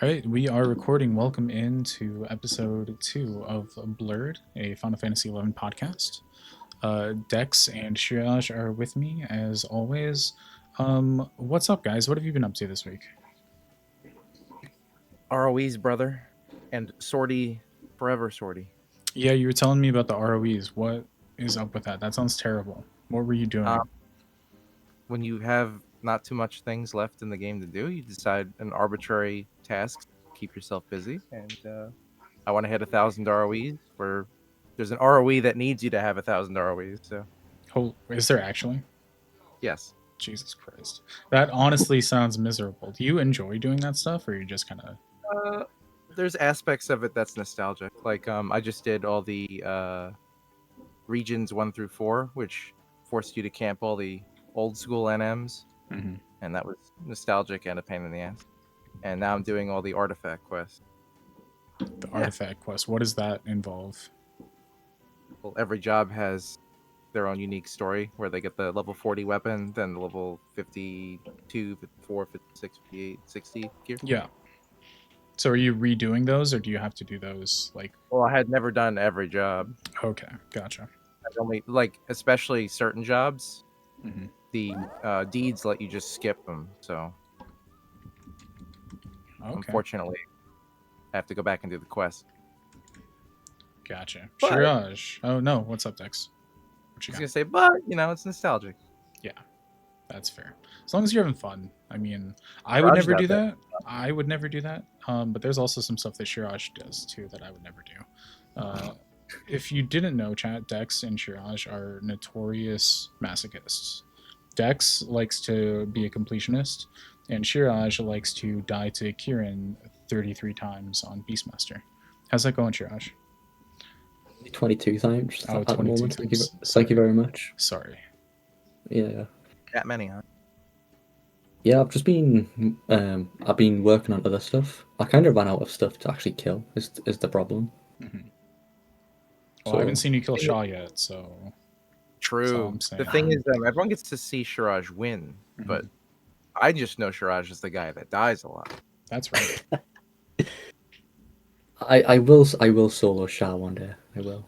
All right, we are recording. Welcome into episode 2 of Blurred, a Final Fantasy XI podcast. Dex and Shiraj are with me as always. What's up, guys? What have you been up to this week? ROE's brother and Sortie forever Sortie. Yeah, you were telling me about the ROEs. What is up with that? That sounds terrible. What were you doing? When you have not too much things left in the game to do, you decide an arbitrary task to keep yourself busy. And I want to hit 1,000 ROEs. Where there's an ROE that needs you to have 1,000 ROEs. So Oh, is there actually? yes, Jesus Christ. That honestly sounds miserable. Do you enjoy doing that stuff, or you just kind of... uh, there's aspects of it that's nostalgic. Like I just did all the regions 1 through 4, which forced you to camp all the old school NMs. Mhm. And that was nostalgic and a pain in the ass. And now I'm doing all the artifact quests. The artifact quest? What does that involve? Well, every job has their own unique story where they get the level 40 weapon, then the level 52, 54, 56, 58, 60 gear. Yeah. So are you redoing those, or do you have to do those like... Well, I had never done every job. Okay, gotcha. I'd only, like, especially certain jobs, Hmm. the deeds let you just skip them. So Okay, unfortunately, I have to go back and do the quest. gotcha. But- Shiraj. Oh no, what's up, Dex? What I you was got? gonna say, but it's nostalgic. Yeah, that's fair. As long as you're having fun. I mean, I would Shiraj never got do that. that. I would never do that. But there's also some stuff that Shiraj does too that I would never do. If you didn't know, chat, Dex and Shiraj are notorious masochists. Dex likes to be a completionist, and Shiraj likes to die to Kieran 33 times on Beastmaster. How's that going, Shiraj? 22 times Oh, at the 22 moment. times. Thank you very much. Sorry. Yeah. That many, huh? Yeah, I've been working on other stuff. I kind of ran out of stuff to actually kill, is the problem. Mm-hmm. Well, I haven't seen you kill Shaw yet, so... That's all True. I'm saying. The thing is, everyone gets to see Shiraj win, but I just know Shiraj is the guy that dies a lot. That's right. I will solo Shah one day. I will.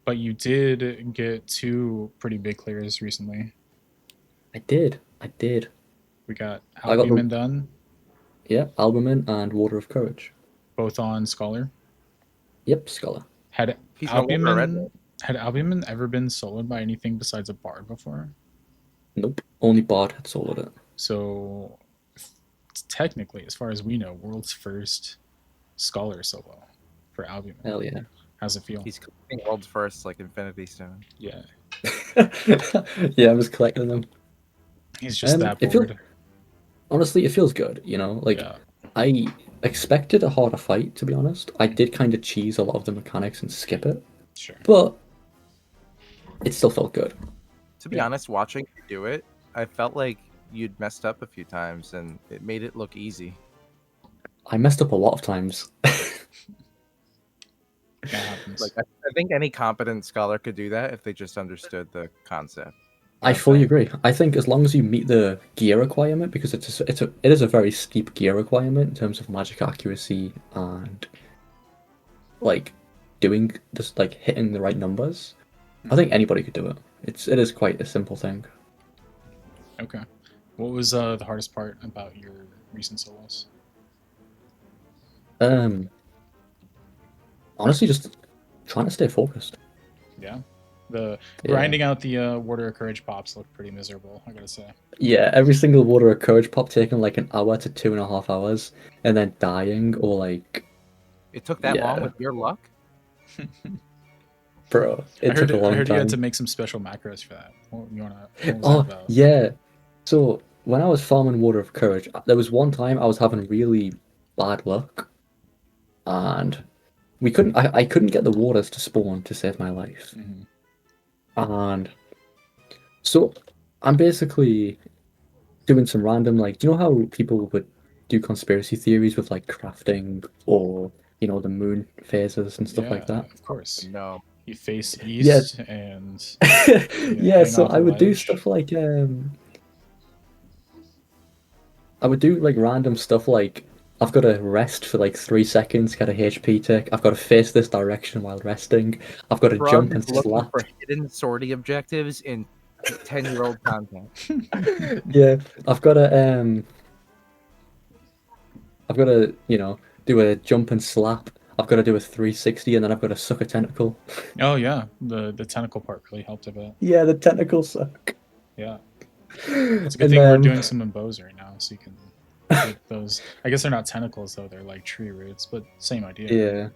But you did get 2 pretty big clears recently. I did. We got I got the- Albumin done, Yeah, Albumin and Water of Courage. both on Scholar. Yep, Scholar. Had He's no longer a red Albumin ever been soloed by anything besides a bard before? Nope. Only Bard had soloed it. So technically, as far as we know, world's first Scholar solo for Albumin. Hell yeah. How's it feel? He's collecting world's first, like Infinity Stone. Yeah, Yeah, I was collecting them. he's just that it feels- bored. Honestly, it feels good, Like, Yeah. I expected a harder fight, to be honest. I did kind of cheese a lot of the mechanics and skip it, Sure. but it still felt good. To be Yeah. honest, watching you do it, I felt like you'd messed up a few times, and it made it look easy. I messed up a lot of times. That happens. Like I think any competent scholar could do that if they just understood the concept. I fully agree. I think as long as you meet the gear requirement, because it is a very steep gear requirement in terms of magic accuracy and like doing this, like hitting the right numbers. I think anybody could do it. It is quite a simple thing. Okay. What was the hardest part about your recent solos? Honestly, just trying to stay focused. Yeah. The grinding out the Water of Courage pops looked pretty miserable, I gotta say. Yeah, every single Water of Courage pop taking like an hour to 2.5 hours, and then dying or like, It took that long Yeah. with your luck. bro, it took a long I heard time. you had to make some special macros for that. What was Oh, that about? yeah. So when I was farming Water of Courage, there was one time I was having really bad luck, and I couldn't get the waters to spawn to save my life. Mhm. And so I'm basically doing some random, like, do you know how people would do conspiracy theories with like crafting or the moon phases and stuff like that? Of course. No. You face east and Yeah, hang so off I a would do ledge. stuff like I would do like random stuff like I've got to rest for like 3 seconds, get a HP tick. I've got to face this direction while resting. I've got to Frog jump and is looking slap. for hidden sortie objectives in 10-year-old content. Yeah, I've got to do a jump and slap. I've got to do a 360, and then I've got to suck a tentacle. Oh yeah, the tentacle part really helped a bit. Yeah, the tentacles suck. Yeah, it's a good And thing we're doing some bows right now, so you can get those. I guess they're not tentacles though; they're like tree roots, but same idea. yeah,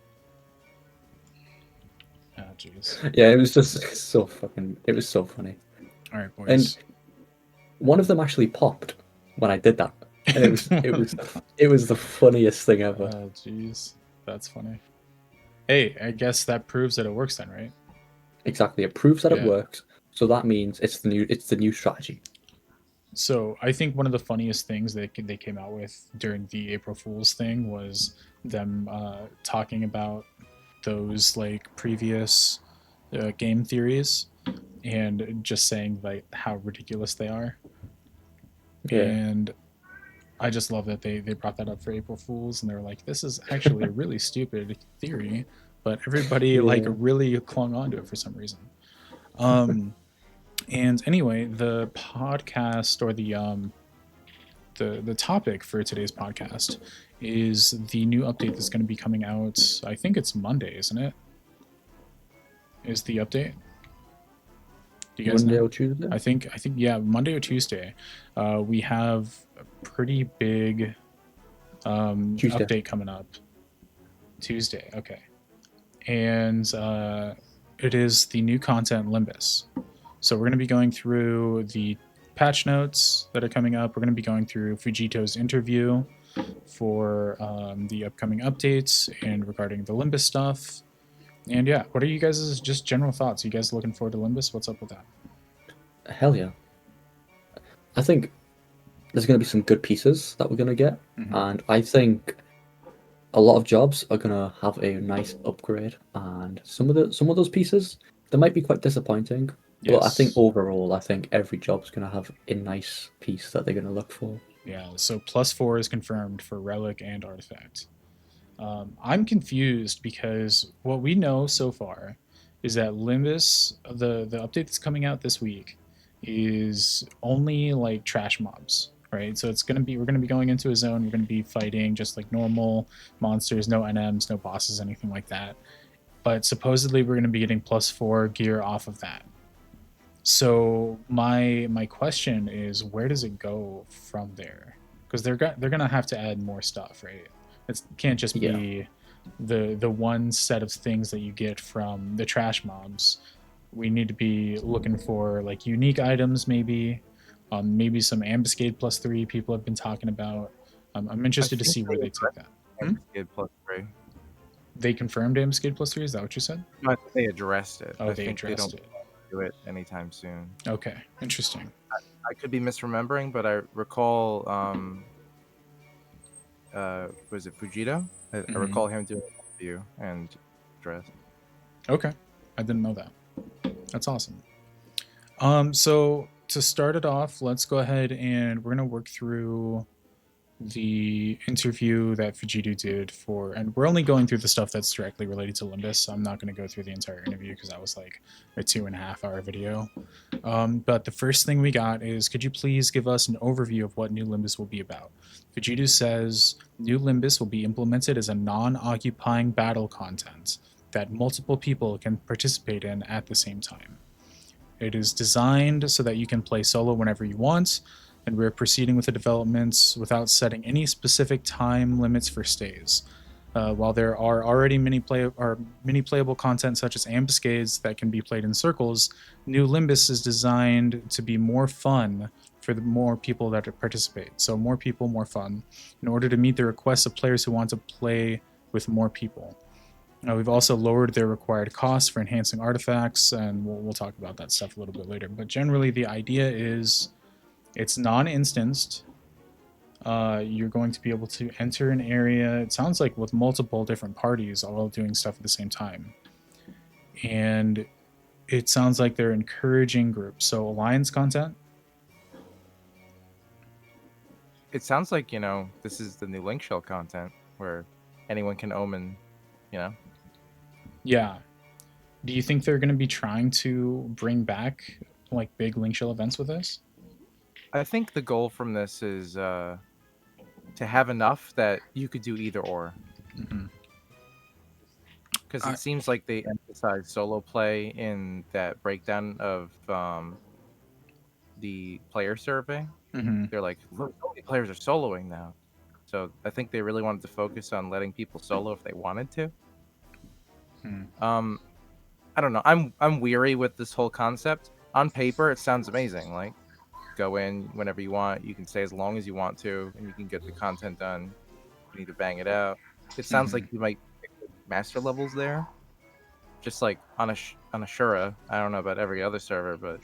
Ah, jeez. yeah, it was just so fucking. It was so funny. All right, boys. And one of them actually popped when I did that, and it was the funniest thing ever. Oh, jeez, that's funny. Hey, I guess that proves that it works then, right? Exactly, it proves that it Yeah. works. So that means it's the new strategy. So I think one of the funniest things they came out with during the April Fool's thing was them talking about those like previous game theories and just saying like how ridiculous they are. Yeah, And I just love that they brought that up for April Fools, and they were like, "This is actually a really stupid theory," but everybody like Yeah. really clung on to it for some reason. And anyway, the podcast or the topic for today's podcast is the new update that's going to be coming out. I think it's Monday, isn't it? Is the update? Do you guys Monday know? or Tuesday. I think yeah, Monday or Tuesday. We have a pretty big Tuesday. update coming up. Tuesday, okay. And it is the new content Limbus. So we're going to be going through the patch notes that are coming up. We're going to be going through Fujito's interview for the upcoming updates and regarding the Limbus stuff. And yeah, what are you guys' just general thoughts? Are you guys looking forward to Limbus? What's up with that? Hell yeah. I think there's going to be some good pieces that we're going to get, and I think a lot of jobs are going to have a nice upgrade, and some of those pieces they might be quite disappointing. But I think overall, I think every job's going to have a nice piece that they're going to look for. Yeah, so +4 is confirmed for Relic and Artifact. I'm confused because what we know so far is that Limbus, the update that's coming out this week, is only like trash mobs, right? So we're gonna be going into a zone. We're gonna be fighting just like normal monsters, no NMs, no bosses, anything like that. But supposedly we're gonna be getting +4 gear off of that. So my question is, where does it go from there? Because they're gonna have to add more stuff, right? It can't just be the one set of things that you get from the trash mobs. We need to be looking for like unique items, maybe some ambuscade +3 people have been talking about. I'm interested to see where they take that. Ambuscade +3. They confirmed ambuscade +3. Is that what you said? No, I think they addressed it. Oh, I they think they addressed don't it. do it anytime soon. Okay, interesting. I could be misremembering, but I recall, was it Fujito? I recall him doing an interview and dress. Okay, I didn't know that. That's awesome. So to start it off, let's go ahead and we're gonna work through the interview that Fujito did for, and we're only going through the stuff that's directly related to Limbus. So I'm not going to go through the entire interview because that was like a 2.5 hour video. But the first thing we got is, could you please give us an overview of what New Limbus will be about? Fujito says, New Limbus will be implemented as a non-occupying battle content that multiple people can participate in at the same time. It is designed so that you can play solo whenever you want, and we're proceeding with the developments without setting any specific time limits for stays. While there are already many playable content such as ambuscades that can be played in circles, New Limbus is designed to be more fun for the more people that participate. So more people, more fun, in order to meet the requests of players who want to play with more people. We've also lowered their required costs for enhancing artifacts, and we'll talk about that stuff a little bit later. But generally, the idea is it's non-instanced. You're going to be able to enter an area, it sounds like with multiple different parties all doing stuff at the same time. And it sounds like they're encouraging groups. So alliance content. it sounds like, this is the new Link Shell content where anyone can omen, Yeah. Do you think they're going to be trying to bring back like big link shell events with this? I think the goal from this is to have enough that you could do either or. Mm-hmm. Because it seems like they emphasize solo play in that breakdown of the player survey. Mm-hmm. They're like, look, so many players are soloing now. So I think they really wanted to focus on letting people solo if they wanted to. Hmm. I don't know. I'm weary with this whole concept. On paper, it sounds amazing. Like, go in whenever you want. You can stay as long as you want to, and you can get the content done. You need to bang it out. It sounds like you might pick the master levels there, just like on a Shura. I don't know about every other server, but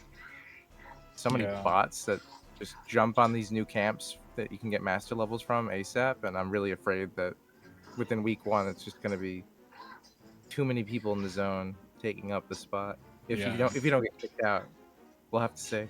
so many Yeah. bots that just jump on these new camps that you can get master levels from ASAP, and I'm really afraid that within week 1, it's just going to be too many people in the zone taking up the spot. If Yeah. you don't get kicked out, we'll have to see.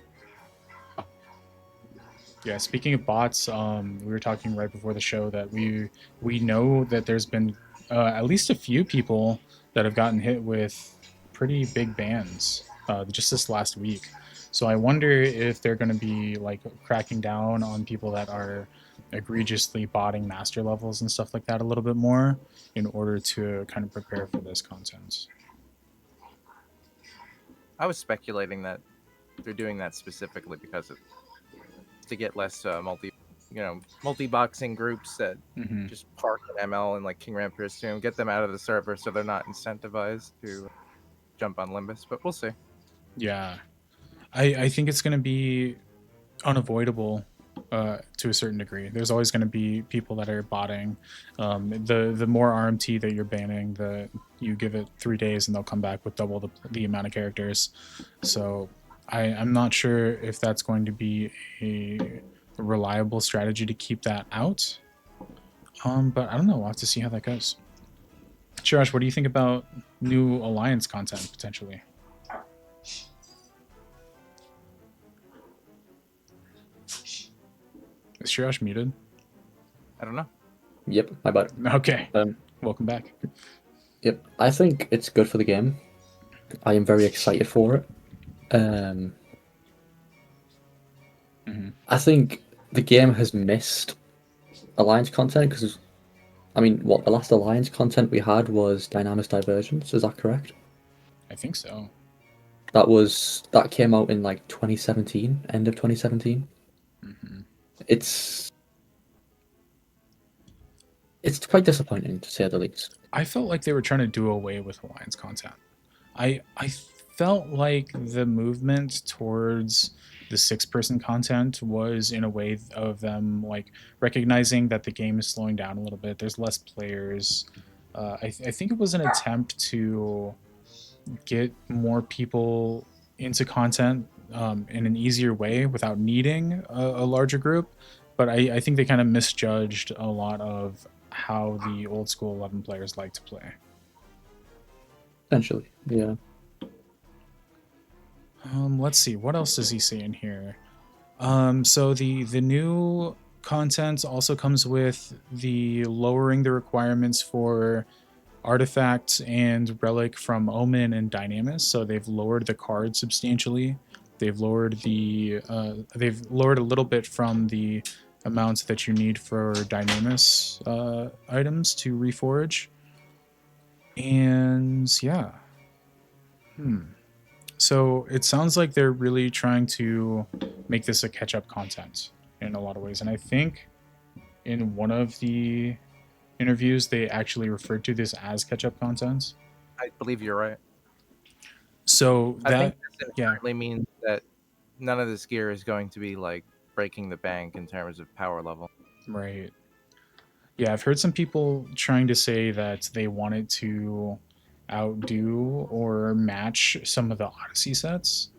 Yeah, speaking of bots, we were talking right before the show that we know that there's been at least a few people that have gotten hit with pretty big bans just this last week. So I wonder if they're going to be like cracking down on people that are egregiously botting master levels and stuff like that a little bit more in order to kind of prepare for this content. I was speculating that they're doing that specifically because of to get less multi-boxing groups that Mm-hmm. just park in ML and like King Rampier's Tomb, get them out of the server so they're not incentivized to jump on Limbus. But we'll see. Yeah, I think it's going to be unavoidable to a certain degree. There's always going to be people that are botting. The more RMT that you're banning, the you give it 3 days and they'll come back with double the amount of characters. So I'm not sure if that's going to be a reliable strategy to keep that out. But I don't know. We'll have to see how that goes. Shirash, what do you think about new alliance content potentially? Is Shirash muted? I don't know. Yep, my bad. Okay. Um, Welcome back. Yep, I think it's good for the game. I am very excited for it. I think the game has missed Alliance content because, I mean, what the last Alliance content we had was Dynamis Divergence. Is that correct? I think so. That came out in like 2017, end of 2017. It's quite disappointing to say the least. I felt like they were trying to do away with alliance content. I felt like the movement towards the 6-person content was in a way of them like recognizing that the game is slowing down a little bit. There's less players. I think it was an attempt to get more people into content in an easier way without needing a larger group. But I think they kind of misjudged a lot of how the old school 11 players like to play. Essentially, yeah. Let's see, what else does he say in here? So the new content also comes with the lowering the requirements for artifact and relic from Omen and Dynamis. So they've lowered the card substantially. They've lowered they've lowered a little bit from the amounts that you need for Dynamis items to reforge. And yeah. So it sounds like they're really trying to make this a catch-up content in a lot of ways. And I think in one of the interviews, they actually referred to this as catch-up content. I believe you're right. So I think that this inherently means that none of this gear is going to be like breaking the bank in terms of power level. Right. Yeah, I've heard some people trying to say that they wanted to outdo or match some of the Odyssey sets.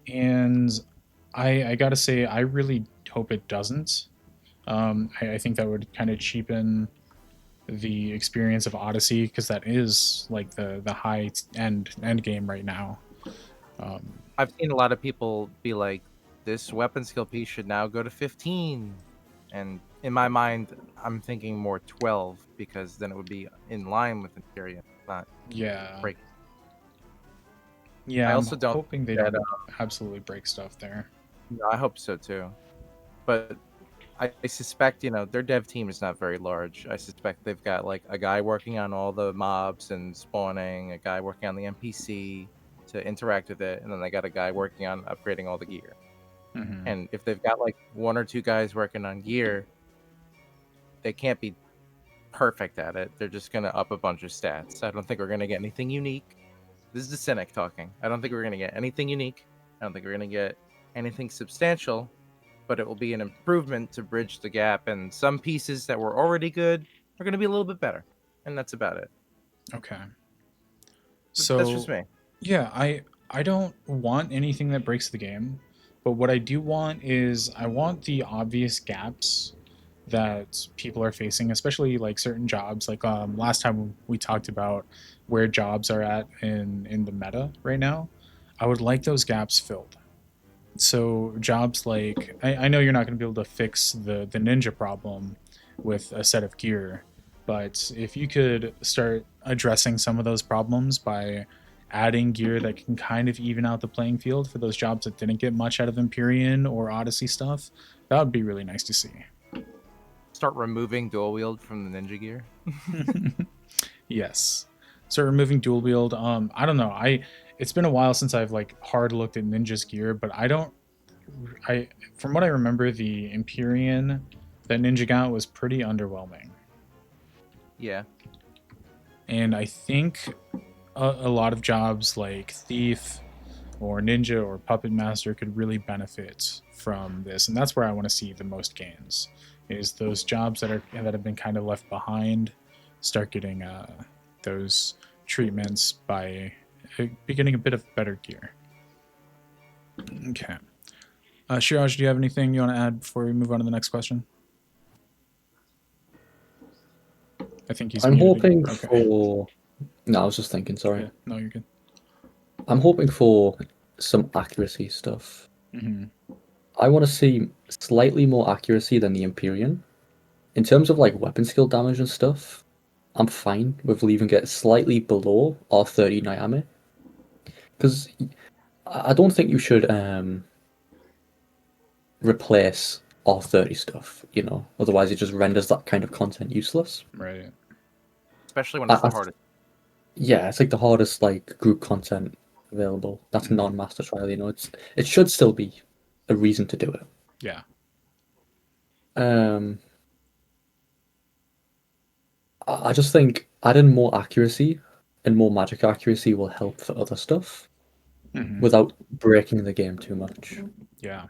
And I gotta say, I really hope it doesn't. I think that would kind of cheapen the experience of Odyssey because that is like the high end game right now. I've seen a lot of people be like, "This weapon skill piece should now go to 15." And in my mind, I'm thinking more 12 because then it would be in line with Imperium, not Yeah. break. Yeah, I I'm also don't hoping they that don't absolutely break stuff there. no, I hope so too. But I suspect, their dev team is not very large. I suspect they've got like a guy working on all the mobs and spawning, a guy working on the NPC to interact with it, and then they got a guy working on upgrading all the gear. Hmm. And if they've got like one or two guys working on gear, they can't be perfect at it. They're just going to up a bunch of stats. I don't think we're going to get anything unique. This is the cynic talking. I don't think we're going to get anything unique. I don't think we're going to get anything substantial, but it will be an improvement to bridge the gap. And some pieces that were already good are going to be a little bit better. And that's about it. Okay. But that's just So me. yeah, I don't want anything that breaks the game, but what I do want is I want the obvious gaps that people are facing, especially like certain jobs. Like last time we talked about where jobs are at in the meta right now. I would like those gaps filled. So jobs like I know you're not going to be able to fix the ninja problem with a set of gear, but if you could start addressing some of those problems by adding gear that can kind of even out the playing field for those jobs that didn't get much out of Empyrean or Odyssey stuff, that would be really nice to see. Start removing dual wield from the ninja gear. Yes. So removing dual wield, I don't know. It's been a while since I've like hard looked at Ninja's gear, but I from what I remember, the Empyrean that Ninja got was pretty underwhelming, Yeah. and I think a lot of jobs like Thief or Ninja or Puppet Master could really benefit from this, and that's where I want to see the most gains. Is those jobs that have been kind of left behind start getting those treatments by getting a bit of better gear. Okay. Shiraj, do you have anything you want to add before we move on to the next question? I think he's I'm muted hoping again. Okay. for. No, I was just thinking. Sorry. Yeah. No, you're good. I'm hoping for some accuracy stuff. Hmm. I want to see slightly more accuracy than the Empyrean. In terms of like weapon skill damage and stuff, I'm fine with leaving it slightly below R30 Nyame. Because I don't think you should replace R30 stuff, otherwise it just renders that kind of content useless. Right. Especially when it's the I, hardest. yeah, it's like the hardest like group content available. That's Mhm. non-master trial, it should still be a reason to do it. Yeah. I just think adding more accuracy and more magic accuracy will help for other stuff Hmm. without breaking the game too much. Yeah.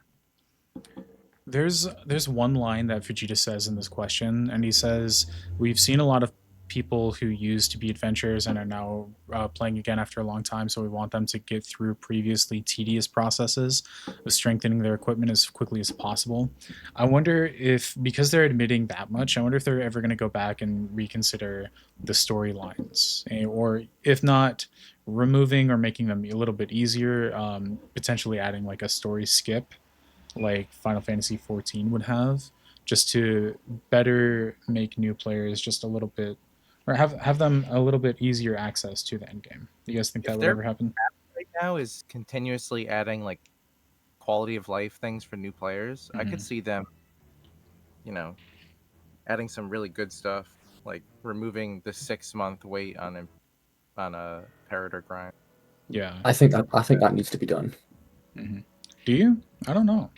There's one line that Fujita says in this question, and he says, "We've seen a lot of people who used to be adventurers and are now playing again after a long time, so we want them to get through previously tedious processes of strengthening their equipment as quickly as possible." I wonder if, because they're admitting that much, I wonder if they're ever going to go back and reconsider the storylines, or if not, removing or making them a little bit easier, potentially adding like a story skip like Final Fantasy 14 would have, just to better make new players just a little bit, or have them a little bit easier access to the end game. Do you guys think that If would their ever happen? right now is continuously adding like quality of life things for new players, I could Hmm. see them, you know, adding some really good stuff, like removing the 6 month wait on a parrot grind. Yeah. I think that needs to be done. Hmm. Do you? I don't know.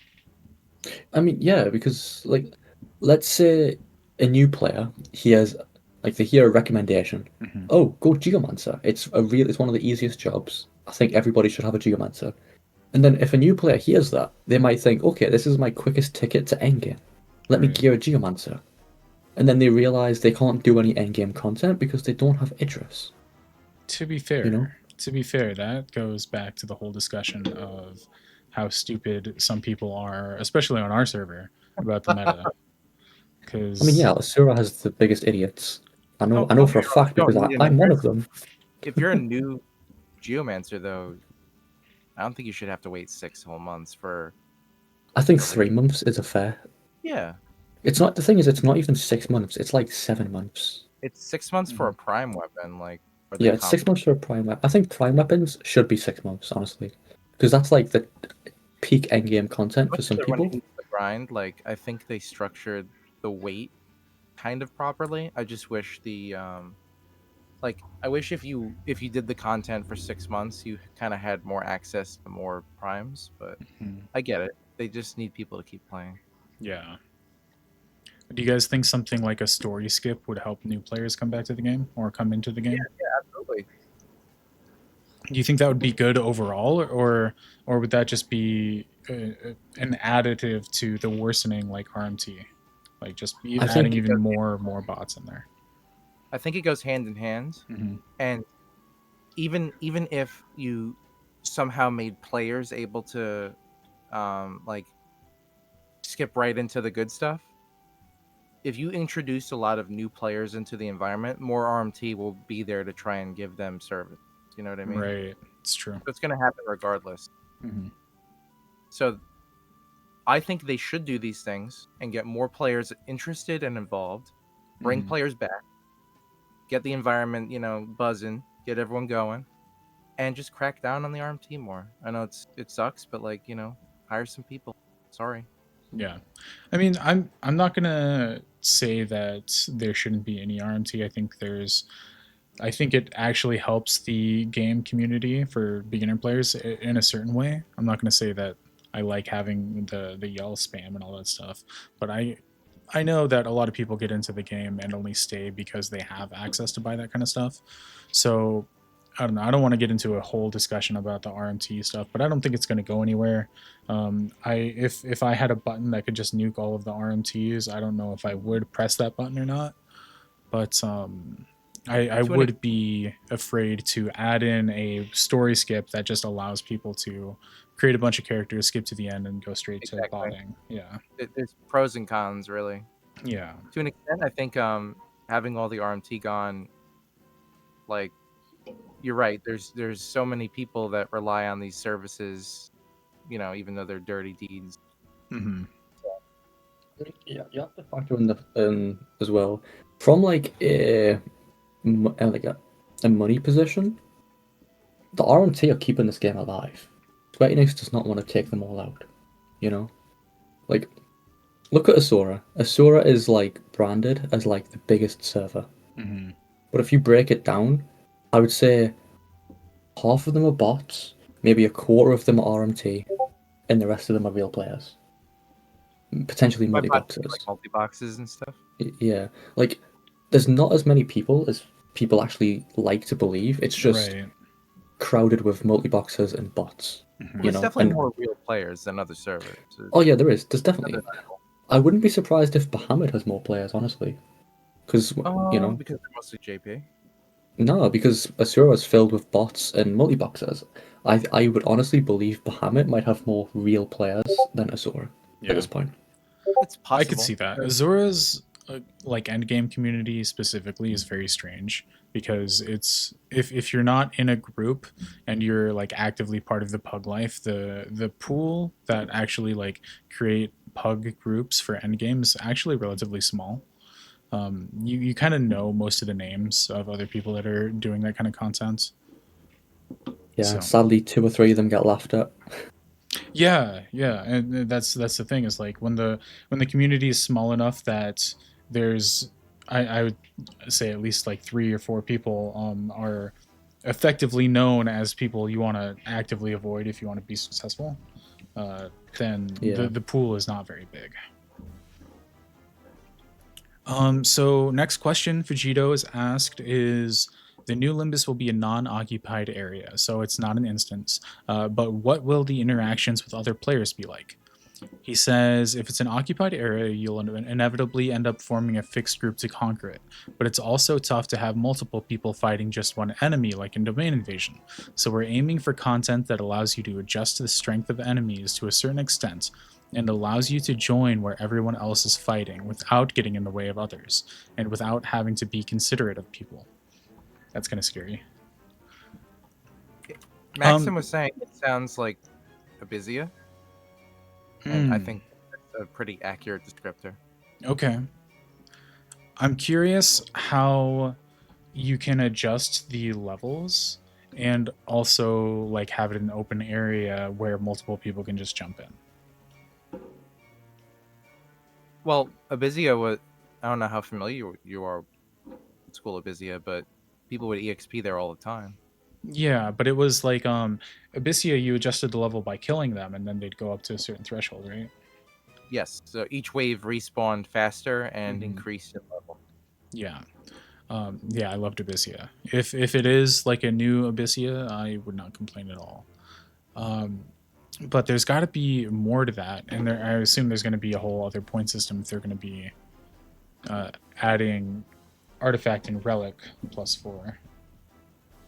I mean, yeah, because like, let's say a new player hears like they hear a recommendation. Hmm. Oh, go Geomancer. It's one of the easiest jobs. I think everybody should have a Geomancer. And then if a new player hears that, they might think, okay, this is my quickest ticket to endgame. Let me Right. gear a Geomancer. And then they realize they can't do any endgame content because they don't have Idris. To be You know? fair, that goes back to the whole discussion of how stupid some people are, especially on our server, about the meta. I mean, Because yeah, Asura has the biggest idiots. Oh, I know don't for get a me wrong. You fact because don't need an I'm one Idris. of them. If you're a new Geomancer, though, I don't think you should have to wait 6 whole months for. I think like 3 months is a fair. yeah, It's not, the thing is, it's not even 6 months. It's like 7 months. It's 6 months for a prime weapon, like or the Yeah, it's 6 months for a prime weapon. I think prime weapons should be 6 months, honestly, because that's like the peak endgame content for some Everyone people. hates the grind. Like I think they structured the weight kind of properly. I just wish the like I wish if you did the content for 6 months, you kind of had more access to more primes. But Mhm. I get it. They just need people to keep playing. Yeah. Do you guys think something like a story skip would help new players come back to the game or come into the game? Yeah, absolutely. Do you think that would be good overall, or would that just be an additive to the worsening like RMT, like just I adding think even more bots in there? I think it goes hand in hand, Hmm. and even if you somehow made players able to like skip right into the good stuff, if you introduce a lot of new players into the environment, more RMT will be there to try and give them service. You know what I mean? Right, it's true. So it's going to happen regardless. Hmm. So I think they should do these things and get more players interested and involved, bring Hmm. players back, get the environment, buzzing, get everyone going, and just crack down on the RMT more. I know it sucks, but like, hire some people. Sorry. Yeah, I mean, I'm not gonna say that there shouldn't be any RMT. I think it actually helps the game community for beginner players in a certain way. I'm not going to say that I like having the yell spam and all that stuff, but I know that a lot of people get into the game and only stay because they have access to buy that kind of stuff. So I don't know. I don't want to get into a whole discussion about the RMT stuff, but I don't think it's going to go anywhere. If I had a button that could just nuke all of the RMTs, I don't know if I would press that button or not. But I To an would be afraid to add in a story skip that just allows people to create a bunch of characters, skip to the end, and go straight to exactly. botting. Yeah, There's pros and cons, really. yeah, To an extent, I think having all the RMT gone, like you're right. There's so many people that rely on these services, even though they're dirty deeds. hmm, yeah, you have to factor in as well from like like a money position. The RMT are keeping this game alive. Square Enix does not want to take them all out. You know, like look at Asura. Asura is like branded as like the biggest server, hmm, but if you break it down, I would say half of them are bots, maybe a quarter of them are RMT, and the rest of them are real players. Potentially By multi bots, you mean, like boxes. multi boxes and stuff. Yeah, like there's not as many people as people actually like to believe. It's just right, crowded with multi boxers and bots. hmm, There's definitely And more real players than other servers. oh yeah, there is. There's definitely. Another level. I wouldn't be surprised if Bahamut has more players, honestly, because Because they're mostly JP. no, because Asura is filled with bots and multi boxers. I would honestly believe Bahamut might have more real players than Asura at yeah. this point. It's I could possible. see that. Azura's like endgame community specifically is very strange because it's if you're not in a group and you're like actively part of the pug life, the pool that actually like create pug groups for endgame is actually relatively small. You kind of know most of the names of other people that are doing that kind of content. Yeah, So sadly, two or three of them get laughed at. yeah, and that's the thing is like when the community is small enough that there's I would say at least like 3 or 4 people are effectively known as people you want to actively avoid if you want to be successful. Then Yeah. the pool is not very big. So next question Fujito is asked is the new Limbus will be a non-occupied area, so it's not an instance. But what will the interactions with other players be like? He says if it's an occupied area, you'll inevitably end up forming a fixed group to conquer it. But it's also tough to have multiple people fighting just one enemy, like in Domain Invasion. So we're aiming for content that allows you to adjust to the strength of enemies to a certain extent and allows you to join where everyone else is fighting without getting in the way of others and without having to be considerate of people. That's kind of scary. Maxim was saying it sounds like Abizia, and I Hmm. think that's a pretty accurate descriptor. Okay. I'm curious how you can adjust the levels and also like have it an open area where multiple people can just jump in. Well, Abizia was. I don't know how familiar you are with School Abizia, but people would EXP there all the time. Yeah, but it was like Abyssia, you adjusted the level by killing them and then they'd go up to a certain threshold, right? Yes, so each wave respawned faster and Mhm. increased in level. Yeah. Yeah, I loved Abyssia. If it is like a new Abyssia, I would not complain at all. Um, but there's got to be more to that, and I assume there's going to be a whole other point system if they're going to be uh, adding artifact and relic +4.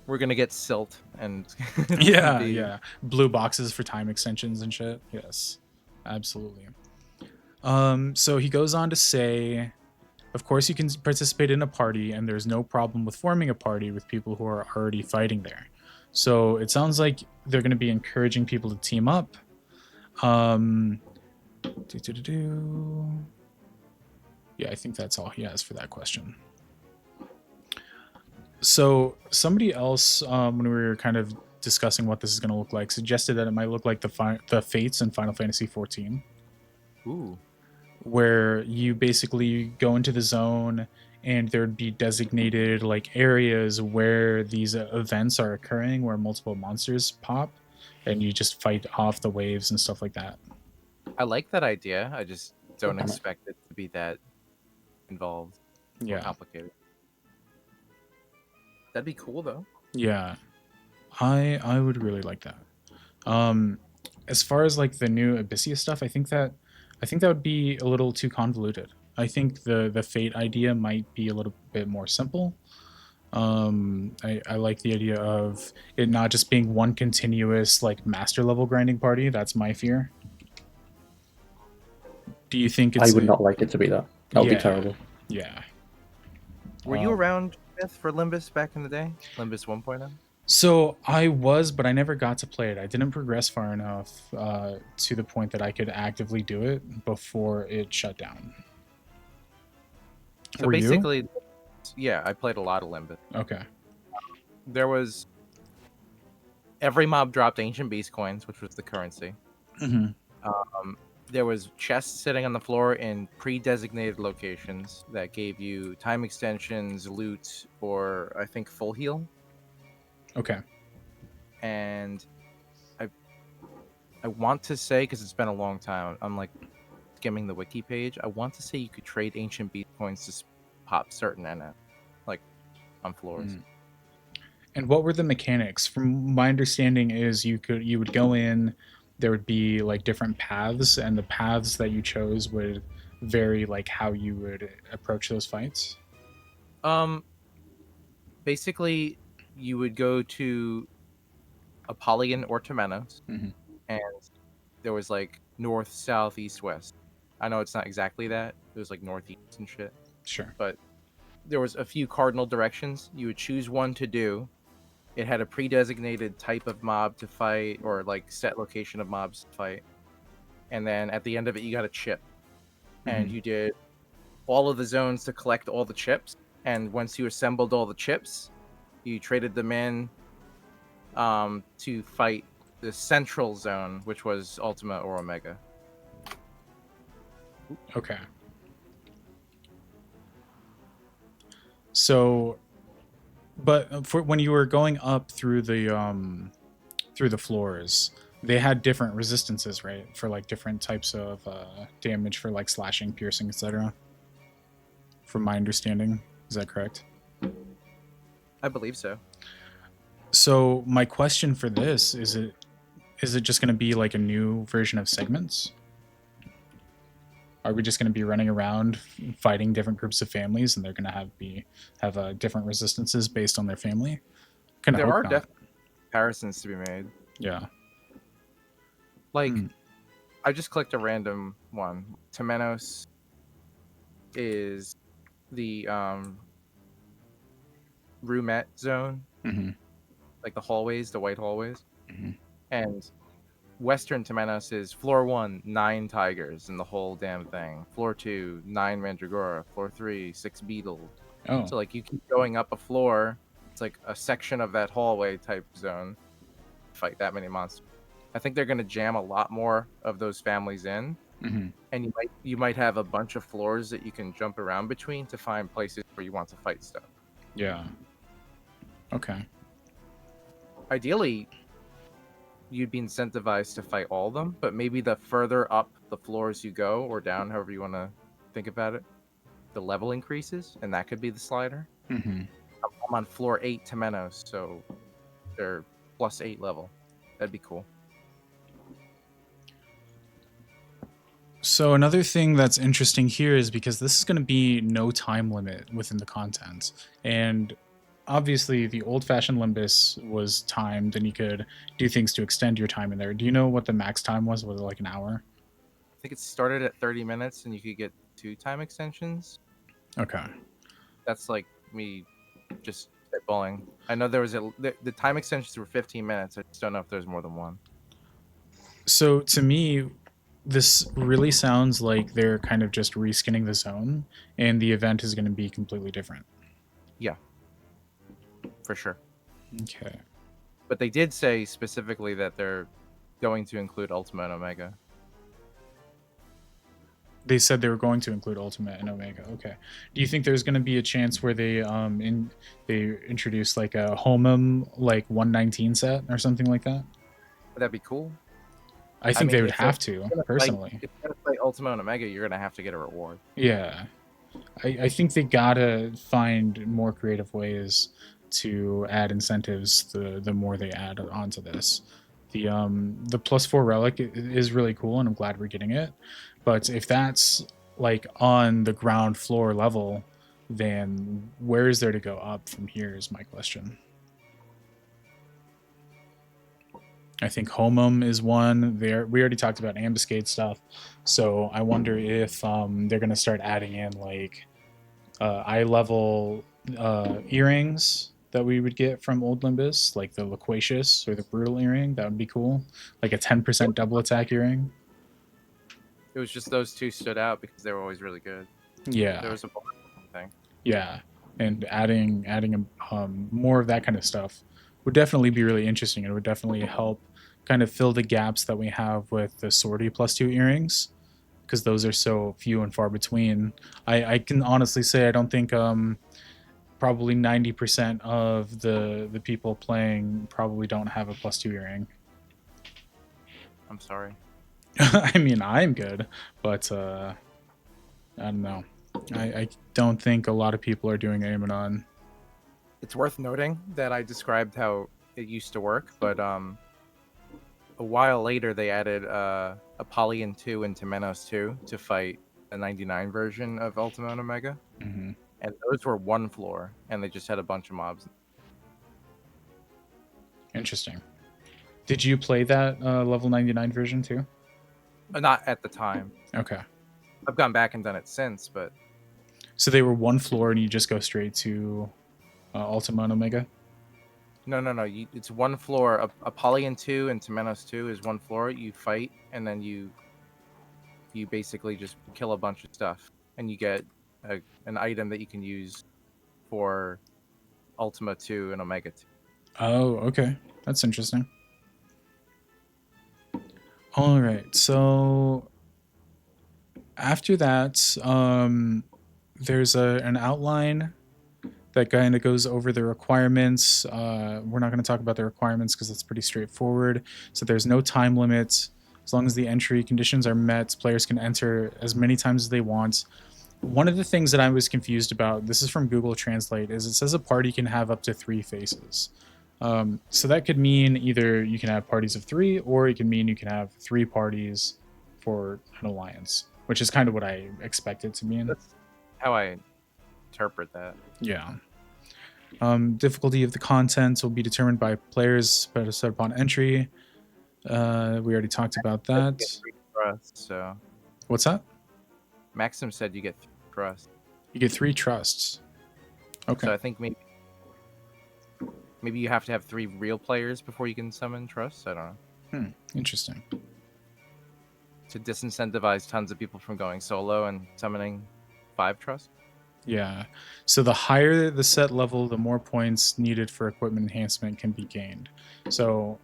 We're gonna get silt and it's gonna Yeah, be yeah, blue boxes for time extensions and shit. Yes, absolutely. So he goes on to say, of course, you can participate in a party, and there's no problem with forming a party with people who are already fighting there. So it sounds like they're going to be encouraging people to team up. Um, yeah, I think that's all he has for that question. So somebody else, when we were kind of discussing what this is going to look like, suggested that it might look like the Fates in Final Fantasy 14. ooh. Where you basically go into the zone and there'd be designated like areas where these events are occurring where multiple monsters pop and you just fight off the waves and stuff like that. I like that idea. I just don't Damn it. expect it to be that involved or Yeah. complicated. That'd be cool though. Yeah. I would really like that. Um as far as like the new Abyssia stuff, I think that would be a little too convoluted. I think the fate idea might be a little bit more simple. I like the idea of it not just being one continuous like master level grinding party. That's my fear. Do you think I it's would a not like it to be that. That would be yeah, terrible. yeah. Were you around, Smith, for Limbus back in the day? Limbus 1.0? So I was, but I never got to play it. I didn't progress far enough to the point that I could actively do it before it shut down. So Were you? basically, yeah, I played a lot of Limbus. Okay. There was every mob dropped ancient beast coins, which was the currency. Hmm. There was chests sitting on the floor in pre-designated locations that gave you time extensions, loot, or I think full heal. Okay. And I I want to say, because it's been a long time, I'm like skimming the wiki page. I want to say you could trade ancient beast coins to pop certain NF, like on floors. Mm. And what were the mechanics? From my understanding, is you would go in, there would be like different paths, and the paths that you chose would vary like how you would approach those fights. Um, Basically, you would go to Apollyon or Temenos, Hmm. and there was like north, south, east, west. I know it's not exactly that. It was like northeast and shit, Sure. but there was a few cardinal directions. You would choose one to do. It had a pre-designated type of mob to fight, or like set location of mobs to fight. And then at the end of it, you got a chip, and Hmm. you did all of the zones to collect all the chips. And once you assembled all the chips, you traded them in to fight the central zone, which was Ultima or Omega. Okay. So, but for when you were going up through the floors, they had different resistances, right? For like different types of damage for like slashing, piercing, etc. From my understanding, is that correct? I believe so. So my question for this is it just going to be like a new version of segments? Are we just going to be running around fighting different groups of families, and they're going to have different resistances based on their family? Kind of There hope are not. definitely comparisons to be made. Yeah. Like, Hmm. I just clicked a random one. Temenos is the roomette zone, Hmm. like the hallways, the white hallways. Hmm. And Western Temenos is floor 1, 9 tigers in the whole damn thing. Floor 2, 9 mandragora. Floor 3, 6 beetles. Oh, So like you keep going up a floor. It's like a section of that hallway type zone. Fight that many monsters. I think they're gonna jam a lot more of those families in, hmm and you might have a bunch of floors that you can jump around between to find places where you want to fight stuff. yeah. Okay. Ideally, you'd be incentivized to fight all of them, but maybe the further up the floors you go or down, however you want to think about it, the level increases, and that could be the slider. hmm I'm on floor 8 Temenos, so they're +8 level. That'd be cool. So another thing that's interesting here is because this is going to be no time limit within the content, and obviously the old-fashioned Limbus was timed, and you could do things to extend your time in there. Do you know what the max time was? Was it like an hour? I think it started at 30 minutes, and you could get 2 time extensions. Okay. That's like me just spitballing. I know there was the time extensions were 15 minutes. I just don't know if there's more than one. So to me, this really sounds like they're kind of just reskinning the zone, and the event is going to be completely different. Yeah, for sure. Okay. But they did say specifically that they're going to include Ultima and Omega. They said they were going to include Ultimate and Omega. Okay. Do you think there's going to be a chance where they introduce like a Homum like 119 set or something like that? Would that be cool? I think they would if they're have to, gonna personally. if you're gonna play Ultima and Omega, you're gonna have to get a reward. Yeah. I think they gotta find more creative ways to add incentives the more they add onto this. The +4 relic is really cool, and I'm glad we're getting it. But if that's like on the ground floor level, then where is there to go up from here is my question. I think Homum is one. There, we already talked about ambuscade stuff, so I wonder if they're gonna start adding in like eye level earrings that we would get from Old Limbus, like the Loquacious or the Brutal earring. That would be cool. Like a 10% double attack earring. It was just those two stood out because they were always really good. Yeah. There was a thing. Yeah, and adding more of that kind of stuff would definitely be really interesting. It would definitely help kind of fill the gaps that we have with the sortie +2 earrings, because those are so few and far between. I can honestly say I don't think probably 90% of the people playing probably don't have a +2 earring. I'm sorry. I mean, I'm good, but I don't know. I don't think a lot of people are doing Amidon. It's worth noting that I described how it used to work, but a while later they added Apollyon 2 and Temenos 2 to fight the 99 version of Ultima and Omega. Mm-hmm. And those were one floor, and they just had a bunch of mobs. Interesting. Did you play that level 99 version too? Not at the time. Okay. I've gone back and done it since, but So they were one floor and you just go straight to Ultima and Omega? no. It's one floor. Apollyon 2 and Temenos 2 is one floor. You fight, and then you basically just kill a bunch of stuff, and you get an item that you can use for Ultima 2 and Omega 2. Oh, okay. That's interesting. All right. So after that, there's an outline that kind of goes over the requirements. We're not going to talk about the requirements because that's pretty straightforward. So there's no time limit. As long as the entry conditions are met, players can enter as many times as they want. One of the things that I was confused about, this is from Google Translate, is it says a party can have up to 3 faces. So that could mean either you can have parties of 3, or it can mean you can have 3 parties for an alliance, which is kind of what I expected to mean. That's how I interpret that. Yeah. Difficulty of the content will be determined by players set upon entry. We already talked about You that. get 3 trusts, so What's that? Maxim said you get 3 trusts. You get 3 trusts. Okay. So I think maybe you have to have 3 real players before you can summon trusts. I don't know. Interesting. to disincentivize tons of people from going solo and summoning 5 trust. Yeah. So the higher the set level, the more points needed for equipment enhancement can be gained. So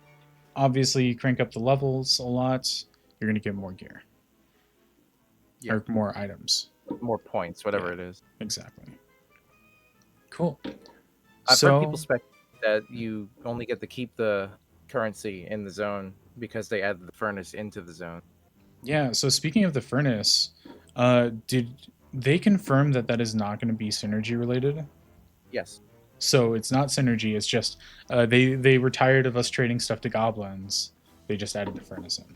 obviously, you crank up the levels a lot, you're going to get more gear. Yeah. Or more items. More points, whatever Yeah. it is. Exactly. Cool. I've heard people spec that you only get to keep the currency in the zone because they added the furnace into the zone. Yeah, so speaking of the furnace, did they confirm that that is not going to be synergy related? Yes. So it's not synergy. It's just they were tired of us trading stuff to goblins. They just added the furnace in.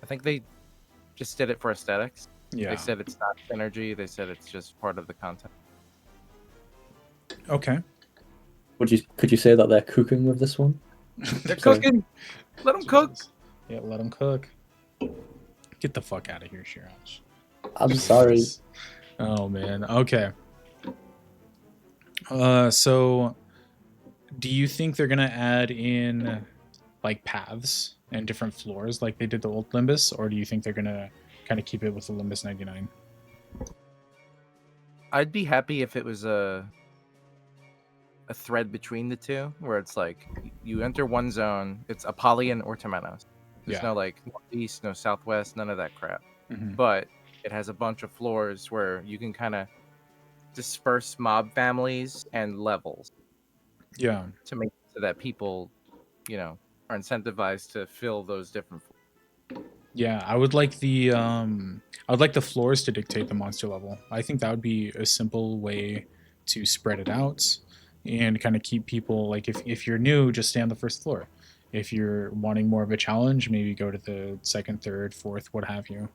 I think they just did it for aesthetics. Yeah. They said it's not synergy. They said it's just part of the content. Okay. Could you say that they're cooking with this one? They're Sorry. cooking. Let them cook. Jesus. Yeah, let them cook. Get the fuck out of here, Shiraj. I'm sorry. Jesus. Oh man. Okay. So do you think they're gonna add in like paths and different floors like they did the old Limbus, or do you think they're gonna kind of keep it with the Limbus 99? I'd be happy if it was a thread between the two, where it's like you enter one zone, it's Apollyon or Temenos. There's Yeah. no like northeast, no southwest, none of that crap. Mhm. But it has a bunch of floors where you can kind of disperse mob families and levels Yeah. to make it so that people, are incentivized to fill those different floors. Yeah, I would like the floors to dictate the monster level. I think that would be a simple way to spread it out and kind of keep people like if you're new, just stay on the first floor. If you're wanting more of a challenge, maybe go to the second, third, fourth, what have you,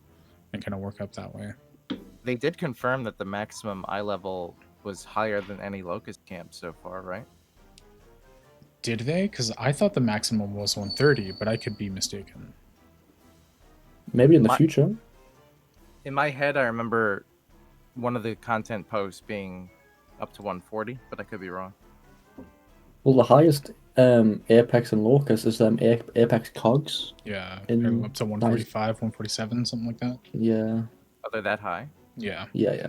and kind of work up that way. They did confirm that the maximum eye level was higher than any locust camp so far, right? Did they? Because I thought the maximum was 130, but I could be mistaken. Maybe in the future. In my head, I remember one of the content posts being up to 140, but I could be wrong. Well, the highest Apex and Locust is Apex Cogs. Yeah, In- up to 145, 147, something like that. Yeah. Oh, they're that high? Yeah. Yeah.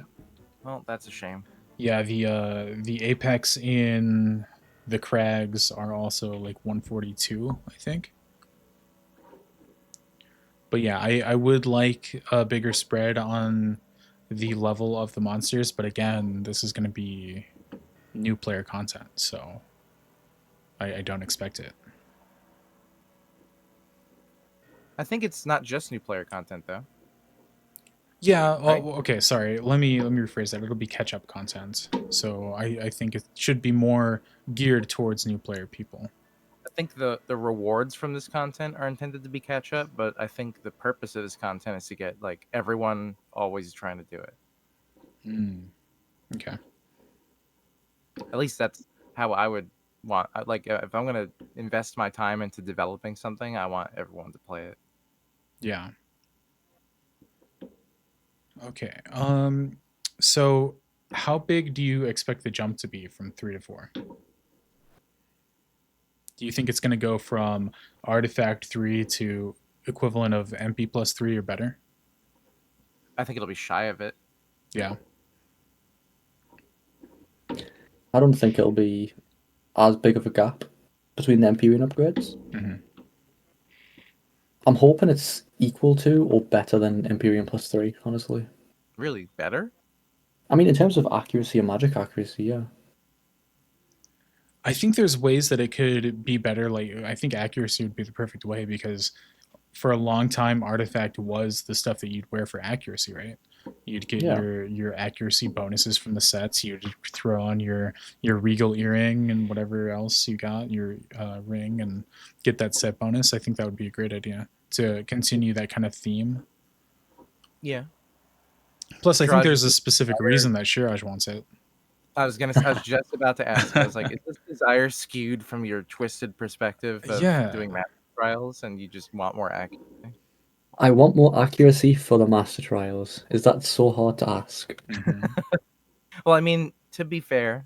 Well, that's a shame. Yeah, the Apex in the Crags are also like 142, I think. But yeah, I would like a bigger spread on the level of the monsters, but again, this is going to be new player content, so I don't expect it. I think it's not just new player content though. Yeah. Right. Okay. Sorry. Let me rephrase that. It'll be catch up content. So I think it should be more geared towards new player people. I think the rewards from this content are intended to be catch up, but I think the purpose of this content is to get like everyone always trying to do it. Okay. At least that's how I would want. Like if I'm gonna invest my time into developing something, I want everyone to play it. Yeah. Okay. So how big do you expect the jump to be from 3 to 4? Do you think it's going to go from Artifact 3 to equivalent of MP plus 3 or better? I think it'll be shy of it. Yeah. I don't think it'll be as big of a gap between the Empyrean upgrades. Mm-hmm. I'm hoping it's equal to or better than Empyrean plus 3, honestly. Really better? I mean, in terms of accuracy and magic accuracy, yeah. I think there's ways that it could be better. Like, I think accuracy would be the perfect way because for a long time, Artifact was the stuff that you'd wear for accuracy, right? You'd get your accuracy bonuses from the sets. You'd throw on your regal earring and whatever else you got, your ring, and get that set bonus. I think that would be a great idea to continue that kind of theme. Yeah. Plus, I think Shiraj there's a is specific desire- reason that Shiraj wants it. I was just about to ask. I was like, is this desire skewed from your twisted perspective of Yeah. doing math trials, and you just want more accuracy? I want more accuracy for the Master Trials. Is that so hard to ask? Mm-hmm. Well, I mean, to be fair,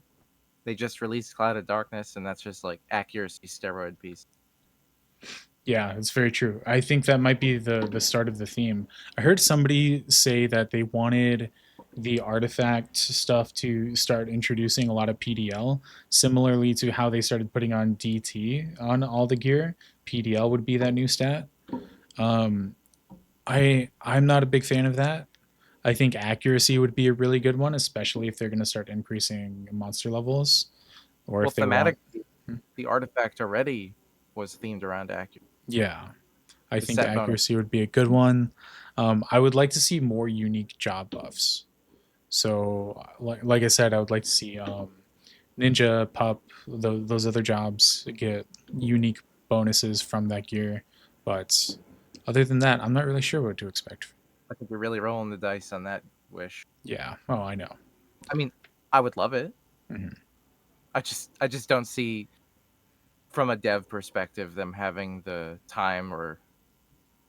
they just released Cloud of Darkness, and that's just like accuracy steroid piece. Yeah, it's very true. I think that might be the start of the theme. I heard somebody say that they wanted the artifact stuff to start introducing a lot of PDL, similarly to how they started putting on DT on all the gear. PDL would be that new stat. Um, I'm not a big fan of that. I think accuracy would be a really good one, especially if they're going to start increasing monster levels, or Well, if they want. thematically, the artifact already was themed around accuracy. Yeah, I The think set bonus. accuracy would be a good one. I would like to see more unique job buffs. So, like I said, I would like to see Ninja, Pup, those other jobs get unique bonuses from that gear. But other than that, I'm not really sure what to expect. I think you're really rolling the dice on that wish. Yeah. Oh, I know. I mean, I would love it. Mhm. I just don't see, from a dev perspective, them having the time or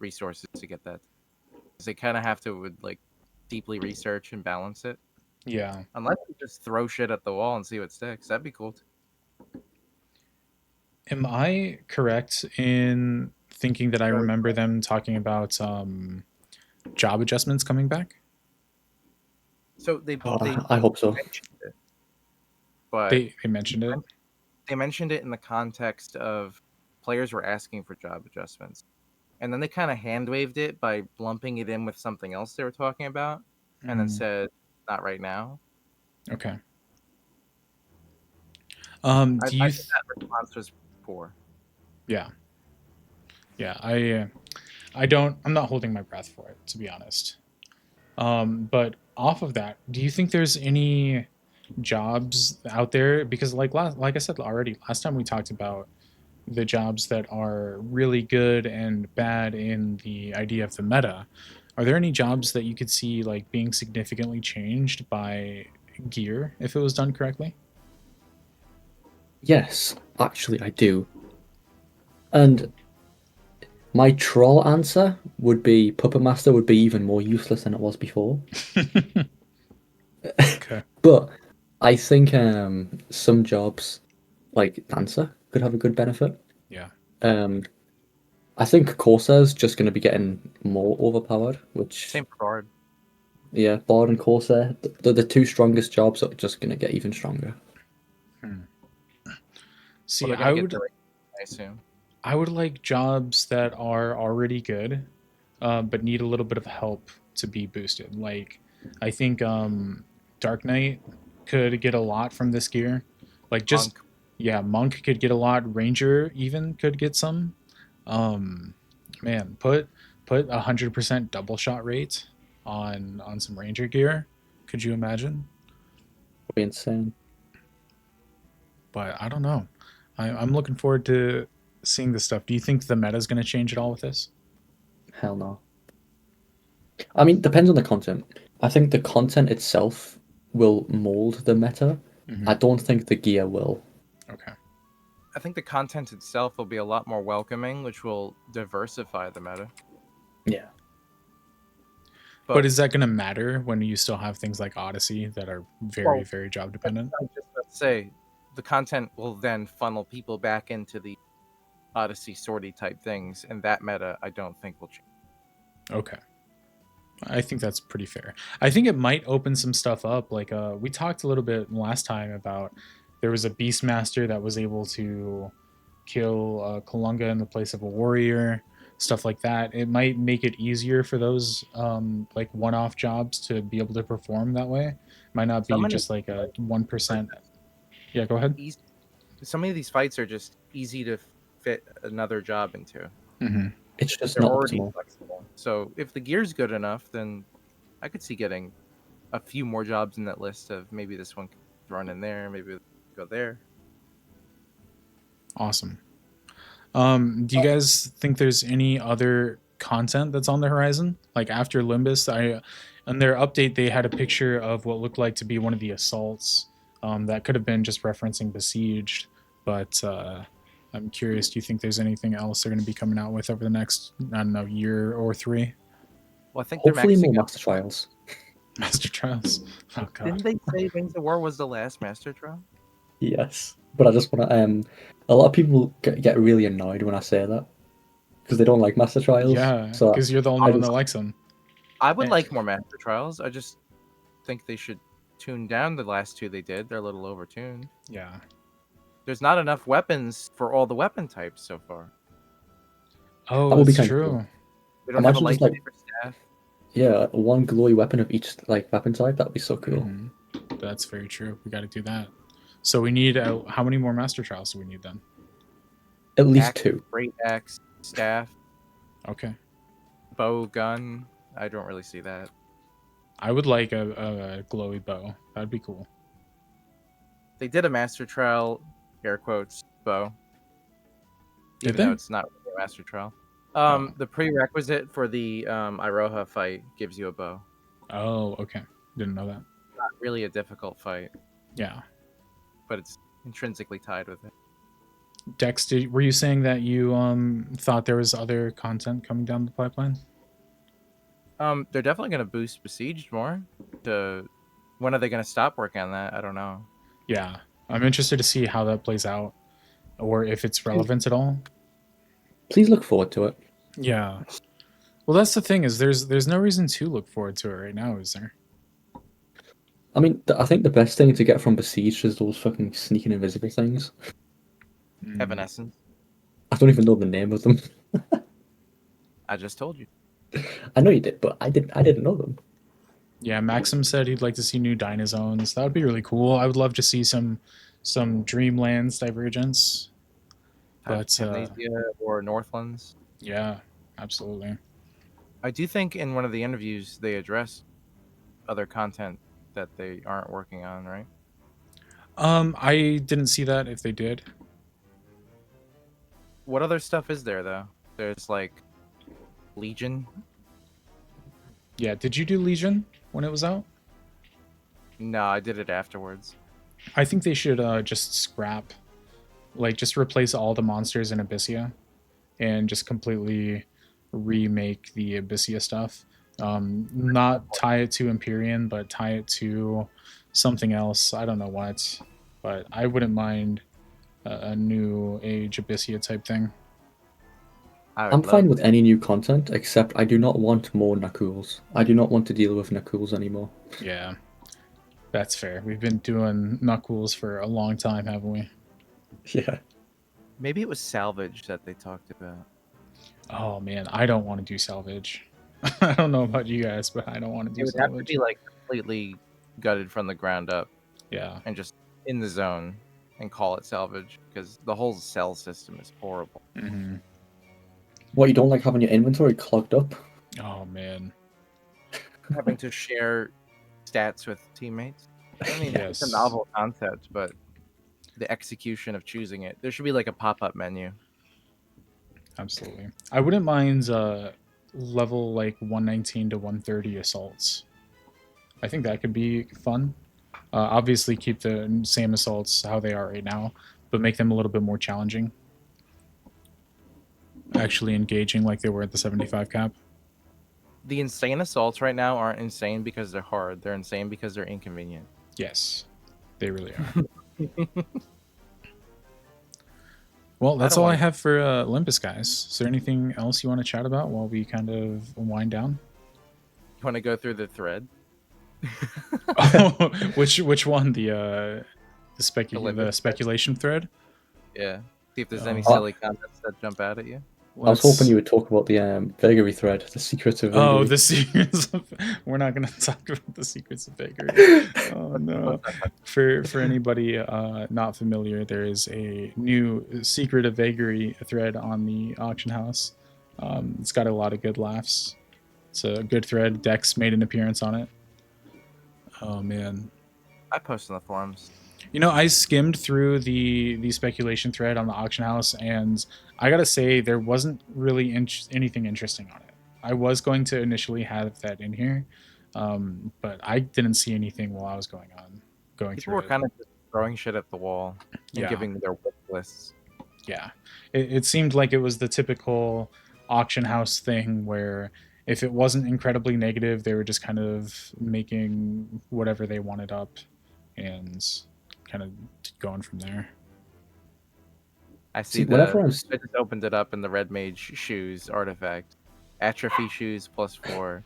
resources to get that. 'Cause they kind of have to like deeply research and balance it. Yeah. Unless you just throw shit at the wall and see what sticks, that'd be cool. Am I correct in thinking that I remember them talking about job adjustments coming back? So they I hope so. mentioned it, but They mentioned it. they mentioned it in the context of players were asking for job adjustments, and then they kind of hand waved it by lumping it in with something else they were talking about, and then Mm, said, "Not right now." okay. I Do you? think that response was poor. Yeah. Yeah. I don't. I'm not holding my breath for it, to be honest. But off of that, do you think there's any jobs out there? Because like I said already, last time we talked about the jobs that are really good and bad in the idea of the meta. Are there any jobs that you could see like being significantly changed by gear if it was done correctly? Yes, actually, I do. And my troll answer would be Puppet Master would be even more useless than it was before. Okay. But I think some jobs, like Dancer, could have a good benefit. Yeah. Um, I think Corsair's just going to be getting more overpowered, which, Same for Bard. yeah, Bard and Corsair, the two strongest jobs are just going to get even stronger. Hmm. Well, See, they're gonna get the right, I assume. I would like jobs that are already good, but need a little bit of help to be boosted. Like, I think Dark Knight could get a lot from this gear. Like, just Monk. yeah, Monk could get a lot. Ranger even could get some. Um, man, put 100% double shot rate on some Ranger gear. Could you imagine? It'll be insane. But I don't know. I'm looking forward to seeing this stuff. Do you think the meta is going to change at all with this? Hell no. I mean, depends on the content. I think the content itself will mold the meta. Mm-hmm. I don't think the gear will. Okay. I think the content itself will be a lot more welcoming, which will diversify the meta. Yeah. But is that going to matter when you still have things like Odyssey that are very, very job dependent? I just about to say, the content will then funnel people back into the Odyssey sortie type things, and that meta I don't think will change. Okay. I think that's pretty fair. I think it might open some stuff up. Like we talked a little bit last time about there was a Beastmaster that was able to kill Kalunga in the place of a warrior, stuff like that. It might make it easier for those like one-off jobs to be able to perform that way. Might not be just like a 1%. Yeah, go ahead. Some of these fights are just easy to fit another job into. Mm-hmm. It's just They're not already optimal. flexible. So if the gear's good enough, then I could see getting a few more jobs in that list of maybe this one could run in there, maybe go there. Awesome. Do you guys think there's any other content that's on the horizon? Like after Limbus, on their update they had a picture of what looked like to be one of the assaults. That could have been just referencing Besieged, but I'm curious. Do you think there's anything else they're going to be coming out with over the next, I don't know, year or three? Well, I think Hopefully they're more maxing out. Master Trials. Master Trials. Oh god. Didn't they say Wings of War was the last Master Trial? Yes. But I just want to a lot of people get really annoyed when I say that. because they don't like Master Trials. Yeah, So because you're the only I one that just- likes them. I would Eh. like more Master Trials. I just think they should tune down the last two they did. They're a little overtuned. Yeah. There's not enough weapons for all the weapon types so far. Oh, That would be that's kinda cool. true. We don't have a Imagine just, like- lightsaber staff. yeah, one glowy weapon of each like weapon type. That'd be so cool. Mhm. That's very true. We got to do that. So we need how many more Master Trials do we need then? At least Axe, 2. great axe, staff, Okay. bow, gun. I don't really see that. I would like a glowy bow. That'd be cool. They did a Master Trial, air quotes, bow. Did Even though they? it's not really a Master Trial. Oh. The prerequisite for the Iroha fight gives you a bow. Oh, okay. Didn't know that. Not really a difficult fight, Yeah. but it's intrinsically tied with it. Dex, were you saying that you thought there was other content coming down the pipeline? They're definitely going to boost Besieged more. When are they going to stop working on that? I don't know. Yeah. I'm interested to see how that plays out, or if it's relevant at all. Please look forward to it. Yeah. Well, that's the thing is there's no reason to look forward to it right now, is there? I mean, I think the best thing to get from Besieged is those fucking sneaking invisible things. Mm. Evanescence. I don't even know the name of them. I just told you. I know you did, but I didn't know them. Yeah, Maxim said he'd like to see new Dinozones. That would be really cool. I would love to see some Dreamlands divergence. But Amnesia or Northlands. yeah, absolutely. I do think in one of the interviews they addressed other content that they aren't working on, right? I didn't see that if they did. What other stuff is there though? There's like Legion. Yeah, did you do Legion when it was out? No, I did it afterwards. I think they should just scrap, like just replace all the monsters in Abyssia and just completely remake the Abyssia stuff. Not tie it to Empyrean, but tie it to something else. I don't know what, but I wouldn't mind a new age Abyssia type thing. I'm fine with any new content, except I do not want more Nakuls. I do not want to deal with Nakuls anymore. Yeah, that's fair. We've been doing Knuckles for a long time, haven't we? Yeah. Maybe it was salvage that they talked about. Oh man, I don't want to do salvage. I don't know about you guys, but I don't want to do It would have to salvage. be like completely gutted from the ground up Yeah. and just in the zone and call it salvage because the whole cell system is horrible. Hmm. What, you don't like having your inventory clogged up? Oh man. Having to share stats with teammates. I mean, it's a Yes. novel concept, but the execution of choosing it, there should be like a pop-up menu. Absolutely. I wouldn't mind level like 119 to 130 assaults. I think that could be fun. Obviously, keep the same assaults how they are right now, but make them a little bit more challenging. Actually engaging like they were at the 75 cap. The insane assaults right now aren't insane because they're hard. They're insane because they're inconvenient. Yes, they really are. Well, that's all I have for Limbus, guys. Is there anything else you want to chat about while we kind of wind down? You want to go through the thread? Oh, which one? The speculation thread? Yeah. See if there's any Oh. silly comments that jump out at you. I was hoping you would talk about the vagary thread, the secrets of vagary. Oh, the secrets of... We're not going to talk about the secrets of vagary. Oh, no. For anybody not familiar, there is a new secret of vagary thread on the auction house. It's got a lot of good laughs. It's a good thread. Dex made an appearance on it. Oh, man. I post on the forums. You know, I skimmed through the speculation thread on the auction house, and I gotta say there wasn't really anything interesting on it. I was going to initially have that in here, but I didn't see anything while I was going People through were it. kind of just throwing shit at the wall and Yeah. giving their wish lists. Yeah, it seemed like it was the typical auction house thing where if it wasn't incredibly negative, they were just kind of making whatever they wanted up and kind of going from there. I see See, whenever the. I'm I just opened it up in the red mage shoes artifact. Atrophy shoes +4.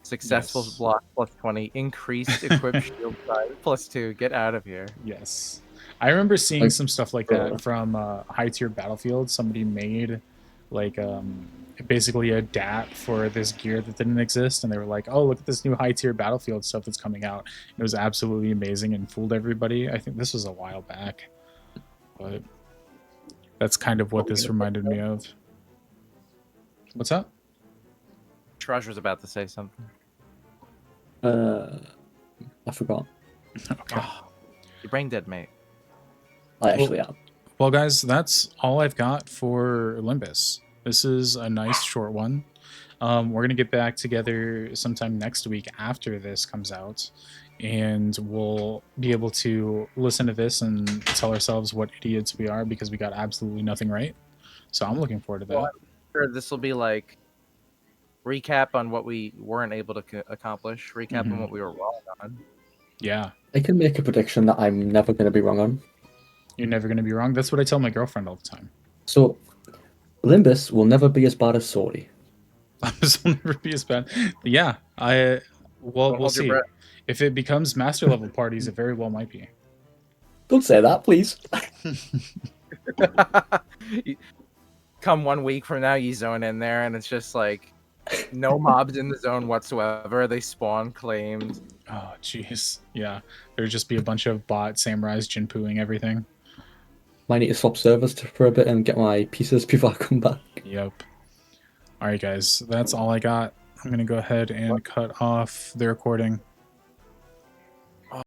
Successful Yes. block +20. Increased equipped shield size +2. Get out of here. Yes. I remember seeing Like, some stuff like uh, that from high tier Battlefield. Somebody made like basically a DAT for this gear that didn't exist, and they were like, "Oh, look at this new high tier Battlefield stuff that's coming out." It was absolutely amazing and fooled everybody. I think this was a while back, but that's kind of what this reminded me of. What's up? Shraj was about to say something. I forgot. Okay. Oh, your brain dead, mate. I actually am. Well, guys, that's all I've got for Limbus. This is a nice short one. We're going to get back together sometime next week after this comes out, and we'll be able to listen to this and tell ourselves what idiots we are because we got absolutely nothing right. So I'm looking forward to that. Well, I'm sure this will be like recap on what we weren't able to accomplish, recap on what we were wrong on. Yeah, I can make a prediction that I'm never going to be wrong on. you're never going to be wrong. That's what I tell my girlfriend all the time. So, Limbus will never be as bad as Sorty. This will never be as bad. Yeah, well, we'll Hold your see. breath. If it becomes master level parties, it very well might be. Don't say that, please. Come 1 week from now, you zone in there, and it's just like no mobs in the zone whatsoever. They spawn claimed. Oh, jeez. Yeah, there'd just be a bunch of bot samurais jinpooing everything. Might need to swap servers for a bit and get my pieces before I come back. Yep. All right, guys, that's all I got. I'm going to go ahead and cut off the recording.